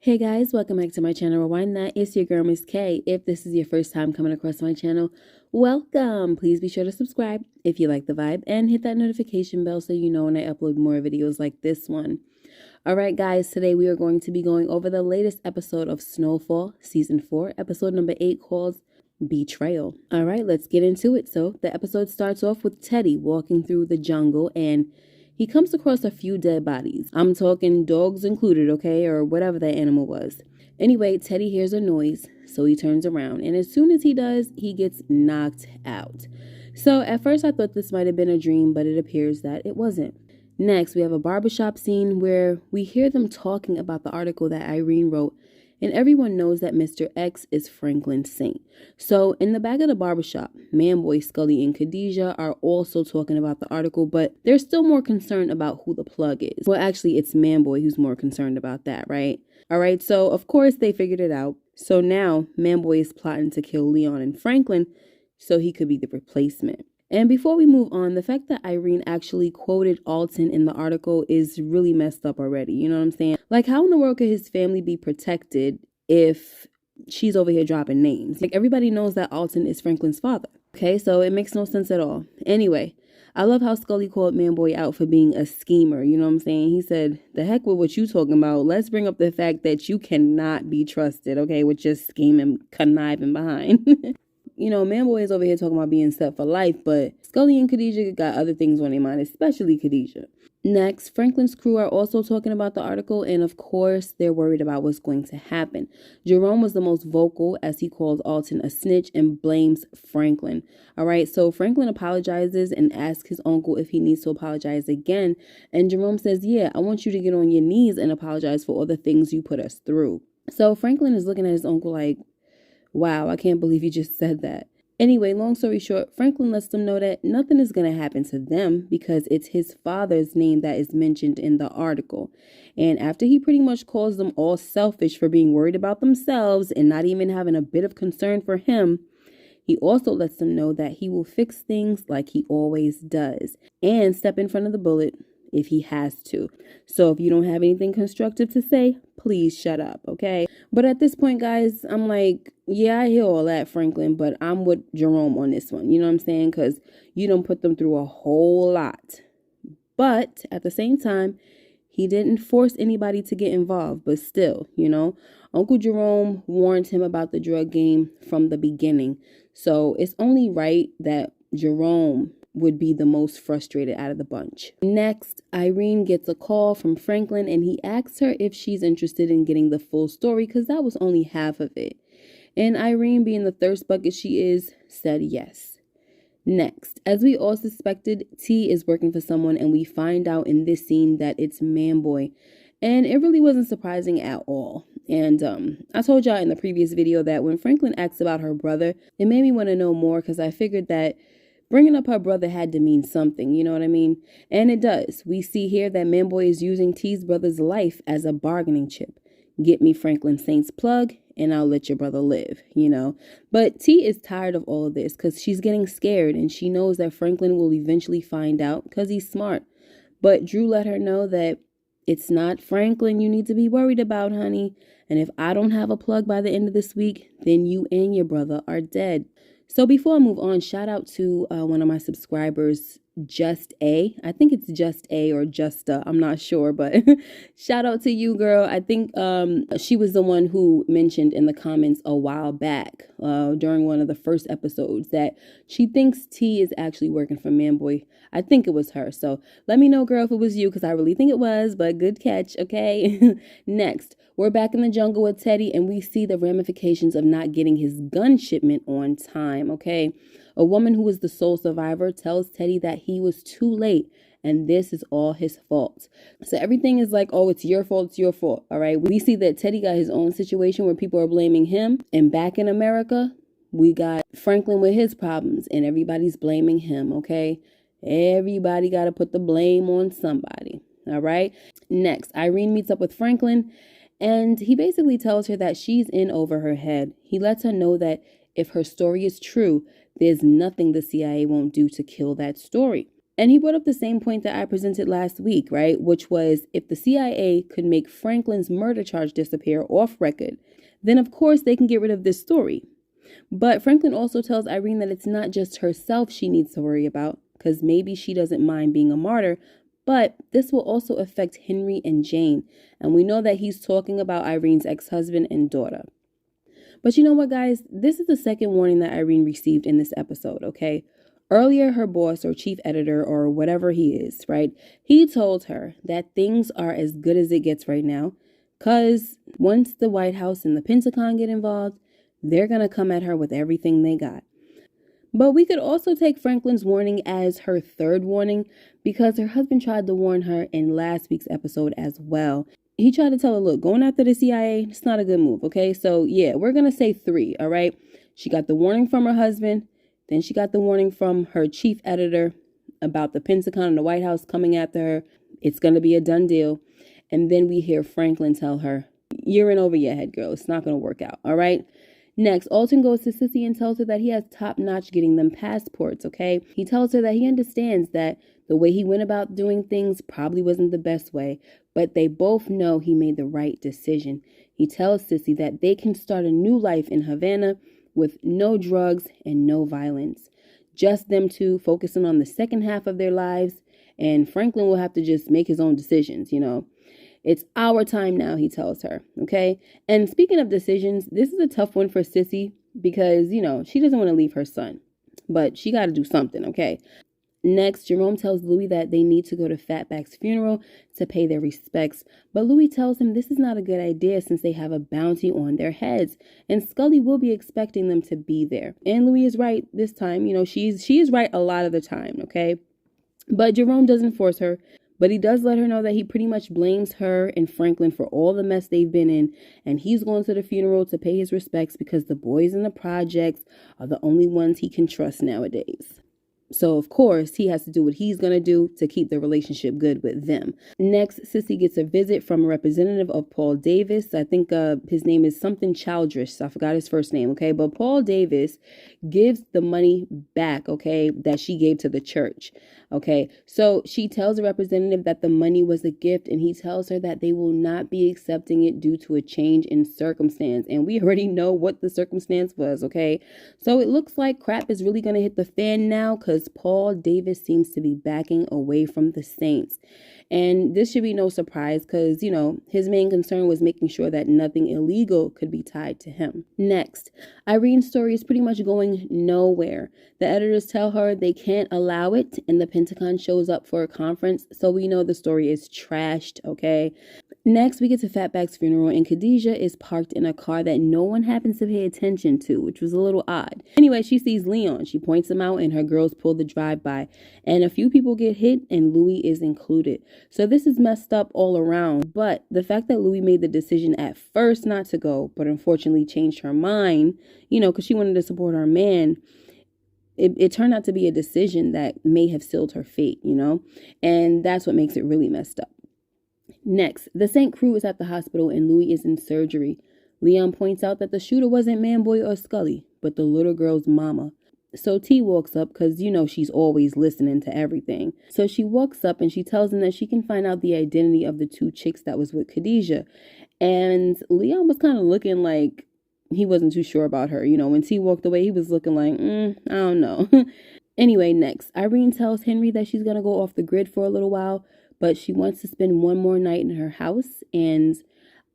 Hey guys, welcome back to my channel. Rewind that. It's your girl, Miss K. If this is your first time coming across my channel, welcome. Please be sure to subscribe if you like the vibe and hit that notification bell so you know when I upload more videos like this one. Alright guys, today we are going to be going over the latest episode of Snowfall, Season 4, episode number 8 called Betrayal. Alright, let's get into it. So the episode starts off with Teddy walking through the jungle and he comes across a few dead bodies. I'm talking dogs included, okay, or whatever that animal was. Anyway, Teddy hears a noise, so he turns around, and as soon as he does, he gets knocked out. So at first I thought this might have been a dream, but it appears that it wasn't. Next, we have a barbershop scene where we hear them talking about the article that Irene wrote, and everyone knows that Mr. X is Franklin Saint. So in the back of the barbershop, Manboy, Scully, and Khadijah are also talking about the article, but they're still more concerned about who the plug is. Well, actually, it's Manboy who's more concerned about that, right? All right, so of course they figured it out. So now Manboy is plotting to kill Leon and Franklin so he could be the replacement. And before we move on, the fact that Irene actually quoted Alton in the article is really messed up already. You know what I'm saying? Like, how in the world could his family be protected if she's over here dropping names? Like, everybody knows that Alton is Franklin's father. Okay, so it makes no sense at all. Anyway, I love how Scully called Manboy out for being a schemer. You know what I'm saying? He said, the heck with what you talking about. Let's bring up the fact that you cannot be trusted, okay, with just scheming, conniving behind. You know, Manboy is over here talking about being set for life, but Scully and Khadijah got other things on their mind, especially Khadijah. Next, Franklin's crew are also talking about the article, and of course, they're worried about what's going to happen. Jerome was the most vocal as he calls Alton a snitch and blames Franklin. All right, so Franklin apologizes and asks his uncle if he needs to apologize again, and Jerome says, yeah, I want you to get on your knees and apologize for all the things you put us through. So Franklin is looking at his uncle like, wow, I can't believe you just said that. Anyway, long story short, Franklin lets them know that nothing is going to happen to them because it's his father's name that is mentioned in the article. And after he pretty much calls them all selfish for being worried about themselves and not even having a bit of concern for him, he also lets them know that he will fix things like he always does and step in front of the bullet if he has to. So if you don't have anything constructive to say, please shut up, okay? But at this point, guys, I'm like, yeah, I hear all that, Franklin, but I'm with Jerome on this one. You know what I'm saying? Because you don't put them through a whole lot. But at the same time, he didn't force anybody to get involved. But still, you know, Uncle Jerome warned him about the drug game from the beginning. So it's only right that Jerome would be the most frustrated out of the bunch. Next, Irene gets a call from Franklin and he asks her if she's interested in getting the full story because that was only half of it. And Irene, being the thirst bucket she is, said yes. Next, as we all suspected, T is working for someone and we find out in this scene that it's Manboy. And it really wasn't surprising at all. And I told y'all in the previous video that when Franklin asked about her brother, it made me want to know more because I figured that bringing up her brother had to mean something, you know what I mean? And it does. We see here that Manboy is using T's brother's life as a bargaining chip. Get me Franklin Saint's plug and I'll let your brother live, you know? But T is tired of all of this because she's getting scared and she knows that Franklin will eventually find out because he's smart. But Drew let her know that it's not Franklin you need to be worried about, honey. And if I don't have a plug by the end of this week, then you and your brother are dead. So before I move on, shout out to one of my subscribers, Just A. I think it's Just A or Justa. I'm not sure, but shout out to you, girl. I think she was the one who mentioned in the comments a while back during one of the first episodes that she thinks T is actually working for Manboy. I think it was her. So let me know, girl, if it was you, because I really think it was, but good catch, okay? Next, we're back in the jungle with Teddy, and we see the ramifications of not getting his gun shipment on time, okay? A woman who is the sole survivor tells Teddy that he was too late, and this is all his fault. So everything is like, oh, it's your fault, all right? We see that Teddy got his own situation where people are blaming him, and back in America, we got Franklin with his problems, and everybody's blaming him, okay? Everybody got to put the blame on somebody, all right? Next, Irene meets up with Franklin, and he basically tells her that she's in over her head. He lets her know that if her story is true, there's nothing the CIA won't do to kill that story. And he brought up the same point that I presented last week, right? Which was if the CIA could make Franklin's murder charge disappear off record, then of course they can get rid of this story. But Franklin also tells Irene that it's not just herself she needs to worry about, because maybe she doesn't mind being a martyr, but this will also affect Henry and Jane. And we know that he's talking about Irene's ex-husband and daughter. But you know what, guys? This is the second warning that Irene received in this episode, okay? Earlier, her boss or chief editor or whatever he is, right? He told her that things are as good as it gets right now, because once the White House and the Pentagon get involved, they're going to come at her with everything they got. But we could also take Franklin's warning as her third warning, because her husband tried to warn her in last week's episode as well. He tried to tell her, look, going after the CIA, it's not a good move, okay? So yeah, we're going to say 3, all right? She got the warning from her husband. Then she got the warning from her chief editor about the Pentagon and the White House coming after her. It's going to be a done deal. And then we hear Franklin tell her, you're in over your head, girl. It's not going to work out, all right? Next, Alton goes to Cissy and tells her that he has top-notch getting them passports, okay? He tells her that he understands that the way he went about doing things probably wasn't the best way, but they both know he made the right decision. He tells Cissy that they can start a new life in Havana with no drugs and no violence. Just them two focusing on the second half of their lives, and Franklin will have to just make his own decisions, you know. It's our time now, he tells her, okay? And speaking of decisions, this is a tough one for Cissy because, you know, she doesn't want to leave her son, but she got to do something, okay? Next, Jerome tells Louis that they need to go to Fatback's funeral to pay their respects, but Louis tells him this is not a good idea since they have a bounty on their heads, and Scully will be expecting them to be there. And Louis is right this time, you know, she is right a lot of the time, okay? But Jerome doesn't force her, but he does let her know that he pretty much blames her and Franklin for all the mess they've been in, and he's going to the funeral to pay his respects because the boys in the projects are the only ones he can trust nowadays. So, of course, he has to do what he's going to do to keep the relationship good with them. Next, Cissy gets a visit from a representative of Paul Davis. I think his name is something Childress. I forgot his first name, okay? But Paul Davis gives the money back, okay, that she gave to the church, okay? So she tells the representative that the money was a gift, and he tells her that they will not be accepting it due to a change in circumstance. And we already know what the circumstance was, okay? So it looks like crap is really going to hit the fan now because Paul Davis seems to be backing away from the Saints. And this should be no surprise because, you know, his main concern was making sure that nothing illegal could be tied to him. Next, Irene's story is pretty much going nowhere. The editors tell her they can't allow it, and the Pentagon shows up for a conference, so we know the story is trashed, okay? Next, we get to Fatback's funeral, and Khadijah is parked in a car that no one happens to pay attention to, which was a little odd. Anyway, she sees Leon. She points him out, and her girls pull the drive-by. And a few people get hit, and Louis is included. So this is messed up all around. But the fact that Louis made the decision at first not to go, but unfortunately changed her mind, you know, because she wanted to support her man, it turned out to be a decision that may have sealed her fate, you know? And that's what makes it really messed up. Next, the Saint crew is at the hospital and Louis is in surgery. Leon points out that the shooter wasn't Manboy or Scully, but the little girl's mama. So T walks up because, you know, she's always listening to everything. So she walks up and she tells him that she can find out the identity of the 2 chicks that was with Khadijah. And Leon was kind of looking like he wasn't too sure about her. You know, when T walked away, he was looking like, I don't know. Anyway, next, Irene tells Henry that she's going to go off the grid for a little while, but she wants to spend one more night in her house. And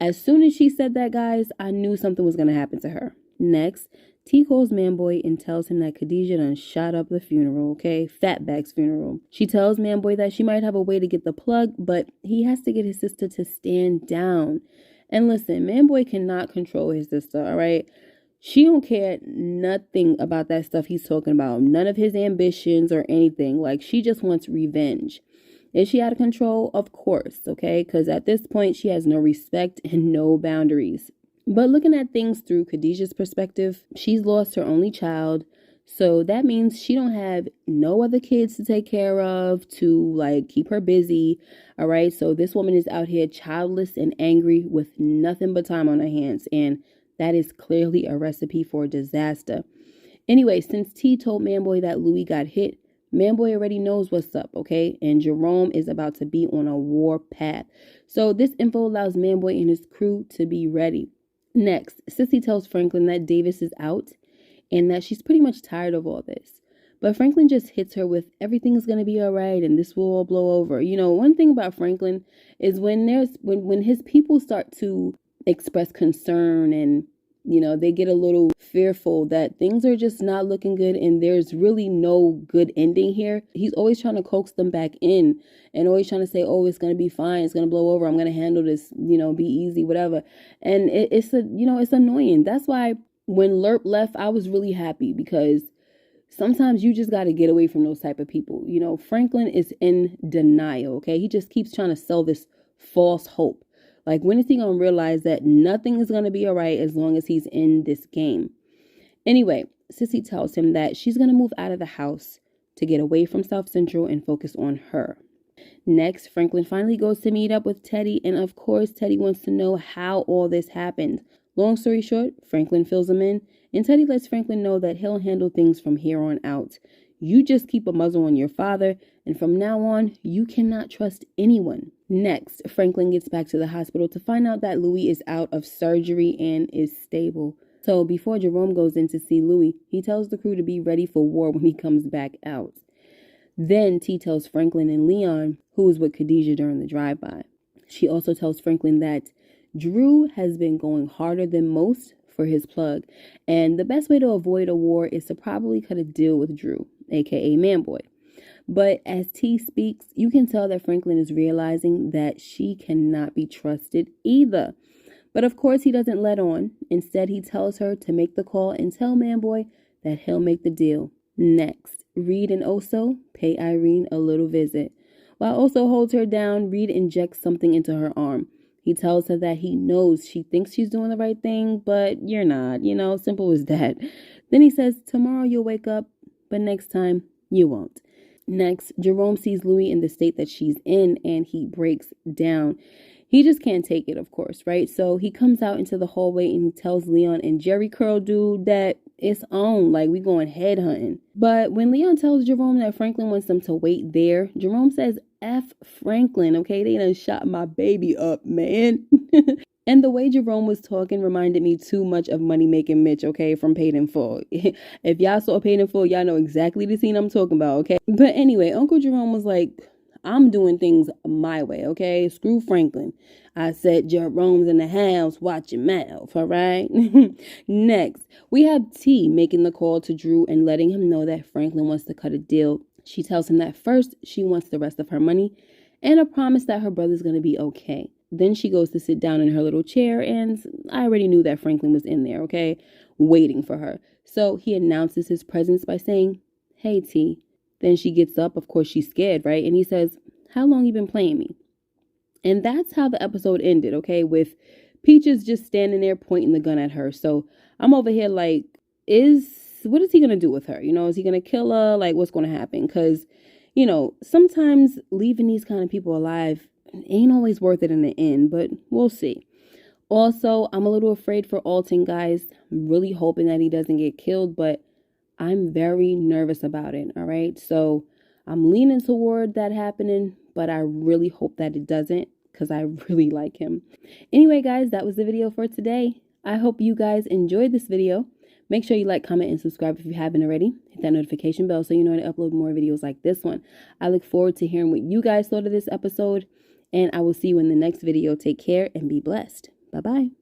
as soon as she said that, guys, I knew something was going to happen to her. Next, T calls Manboy and tells him that Khadijah done shot up the funeral, okay? Fatback's funeral. She tells Manboy that she might have a way to get the plug, but he has to get his sister to stand down. And listen, Manboy cannot control his sister, all right? She don't care nothing about that stuff he's talking about. None of his ambitions or anything. Like, she just wants revenge. Is she out of control? Of course, okay? Because at this point, she has no respect and no boundaries. But looking at things through Khadijah's perspective, she's lost her only child. So that means she don't have no other kids to take care of, to like keep her busy. All right. So this woman is out here childless and angry with nothing but time on her hands. And that is clearly a recipe for disaster. Anyway, since T told Manboy that Louis got hit, Manboy already knows what's up, okay? And Jerome is about to be on a war path. So this info allows Manboy and his crew to be ready. Next, Cissy tells Franklin that Davis is out and that she's pretty much tired of all this. But Franklin just hits her with everything's gonna be all right and this will all blow over. You know, one thing about Franklin is when his people start to express concern and they get a little fearful that things are just not looking good and there's really no good ending here. He's always trying to coax them back in and always trying to say, oh, it's going to be fine. It's going to blow over. I'm going to handle this, be easy, whatever. And it's annoying. That's why when Lerp left, I was really happy because sometimes you just got to get away from those type of people. Franklin is in denial, okay? He just keeps trying to sell this false hope. Like, when is he going to realize that nothing is going to be all right as long as he's in this game? Anyway, Cissy tells him that she's going to move out of the house to get away from South Central and focus on her. Next, Franklin finally goes to meet up with Teddy, and of course, Teddy wants to know how all this happened. Long story short, Franklin fills him in, and Teddy lets Franklin know that he'll handle things from here on out. You just keep a muzzle on your father, and from now on, you cannot trust anyone. Next, Franklin gets back to the hospital to find out that Louis is out of surgery and is stable. So before Jerome goes in to see Louis, he tells the crew to be ready for war when he comes back out. Then T tells Franklin and Leon, who was with Khadijah during the drive-by. She also tells Franklin that Drew has been going harder than most for his plug, and the best way to avoid a war is to probably cut a deal with Drew, aka Manboy. But as T speaks, you can tell that Franklin is realizing that she cannot be trusted either. But of course, he doesn't let on. Instead, he tells her to make the call and tell Manboy that he'll make the deal. Next, Reed and Oso pay Irene a little visit. While Oso holds her down, Reed injects something into her arm. He tells her that he knows she thinks she's doing the right thing, but you're not, simple as that. Then he says, tomorrow you'll wake up, but next time you won't. Next, Jerome sees Louis in the state that she's in, and he breaks down. He just can't take it, of course, right? So he comes out into the hallway and he tells Leon and Jerry Curl dude that it's on, like we going head hunting. But when Leon tells Jerome that Franklin wants them to wait there, Jerome says, F Franklin, okay? They done shot my baby up, man. And the way Jerome was talking reminded me too much of Money Making Mitch, okay, from Paid in Full. If y'all saw Paid in Full, y'all know exactly the scene I'm talking about, okay? But anyway, Uncle Jerome was like, I'm doing things my way, okay? Screw Franklin. I said Jerome's in the house, watch your mouth, all right? Next, we have T making the call to Drew and letting him know that Franklin wants to cut a deal. She tells him that first, she wants the rest of her money and a promise that her brother's going to be okay. Then she goes to sit down in her little chair, and I already knew that Franklin was in there, okay, waiting for her. So he announces his presence by saying, hey, T. Then she gets up. Of course, she's scared, right? And he says, how long you been playing me? And that's how the episode ended, okay, with Peaches just standing there pointing the gun at her. So I'm over here like, what is he going to do with her? Is he going to kill her? Like, what's going to happen? Because, sometimes leaving these kind of people alive ain't always worth it in the end, but we'll see. Also, I'm a little afraid for Alton, guys. I'm really hoping that he doesn't get killed, but I'm very nervous about it, all right? So I'm leaning toward that happening, but I really hope that it doesn't because I really like him. Anyway, guys, that was the video for today. I hope you guys enjoyed this video. Make sure you like, comment, and subscribe if you haven't already. Hit that notification bell so you know when I upload more videos like this one. I look forward to hearing what you guys thought of this episode, and I will see you in the next video. Take care and be blessed. Bye-bye.